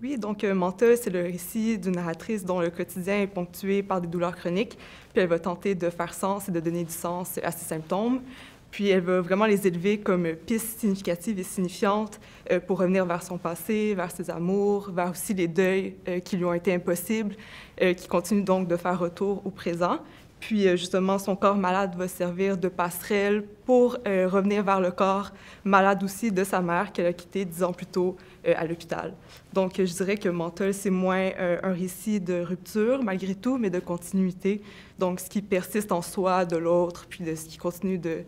Oui, donc Manta, c'est le récit d'une narratrice dont le quotidien est ponctué par des douleurs chroniques, puis elle va tenter de faire sens et de donner du sens à ses symptômes, puis elle va vraiment les élever comme pistes significatives et signifiantes pour revenir vers son passé, vers ses amours, vers aussi les deuils qui lui ont été impossibles, qui continuent donc de faire retour au présent. Puis justement, son corps malade va servir de passerelle pour revenir vers le corps malade aussi de sa mère qu'elle a quitté 10 ans plus tôt à l'hôpital. Donc, je dirais que Mental, c'est moins un récit de rupture, malgré tout, mais de continuité. Donc, ce qui persiste en soi de l'autre, puis de ce qui continue de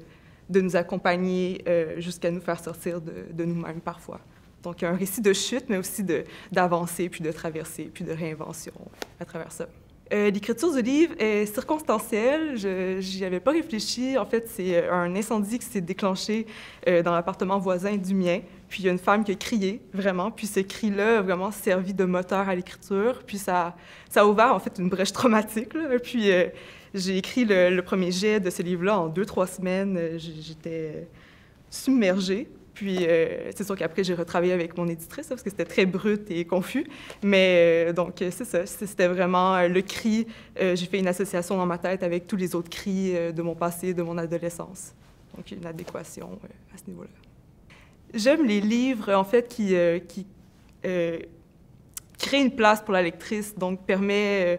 nous accompagner jusqu'à nous faire sortir de nous-mêmes parfois. Donc, un récit de chute, mais aussi d'avancée, puis de traversée, puis de réinvention à travers ça. L'écriture du livre est circonstancielle. Je n'y avais pas réfléchi. En fait, c'est un incendie qui s'est déclenché dans l'appartement voisin du mien. Puis il y a une femme qui a crié, vraiment. Puis ce cri-là a vraiment servi de moteur à l'écriture. Puis ça a ouvert, en fait, une brèche traumatique, là. Puis j'ai écrit le premier jet de ce livre-là en 2-3 semaines. J'étais submergée. Puis, c'est sûr qu'après, j'ai retravaillé avec mon éditrice, parce que c'était très brut et confus. Mais donc, c'est ça. C'était vraiment le cri. J'ai fait une association dans ma tête avec tous les autres cris de mon passé, de mon adolescence. Donc, une adéquation à ce niveau-là. J'aime les livres, en fait, qui créent une place pour la lectrice, donc permet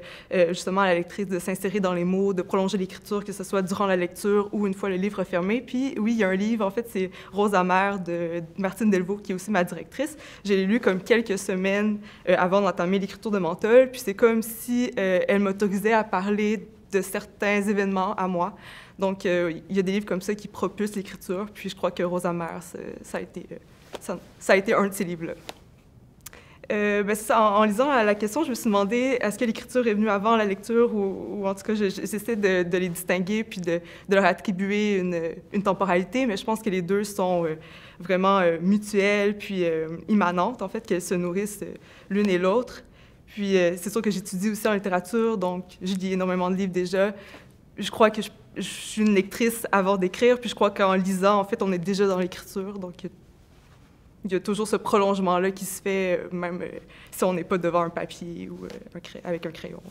justement à la lectrice de s'insérer dans les mots, de prolonger l'écriture, que ce soit durant la lecture ou une fois le livre fermé. Puis oui, il y a un livre, en fait, c'est Rose amère de Martine Delvaux, qui est aussi ma directrice. Je l'ai lu comme quelques semaines avant d'entamer l'écriture de Mental, puis c'est comme si elle m'autorisait à parler de certains événements à moi. Donc, il y a des livres comme ça qui propulsent l'écriture, puis je crois que Rose amère, ça a été un de ces livres-là. En lisant la question, je me suis demandé, est-ce que l'écriture est venue avant la lecture ou en tout cas, j'essaie de les distinguer puis de leur attribuer une temporalité, mais je pense que les deux sont vraiment mutuelles puis immanentes, en fait, qu'elles se nourrissent l'une et l'autre. Puis c'est sûr que j'étudie aussi en littérature, donc je lis énormément de livres déjà. Je crois que je suis une lectrice avant d'écrire, puis je crois qu'en lisant, en fait, on est déjà dans l'écriture, donc il y a toujours ce prolongement-là qui se fait, même si on n'est pas devant un papier ou avec un crayon.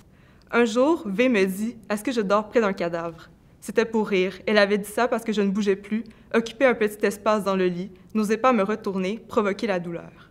Un jour, V me dit « Est-ce que je dors près d'un cadavre? » C'était pour rire. Elle avait dit ça parce que je ne bougeais plus, occupais un petit espace dans le lit, n'osais pas me retourner, provoquer la douleur.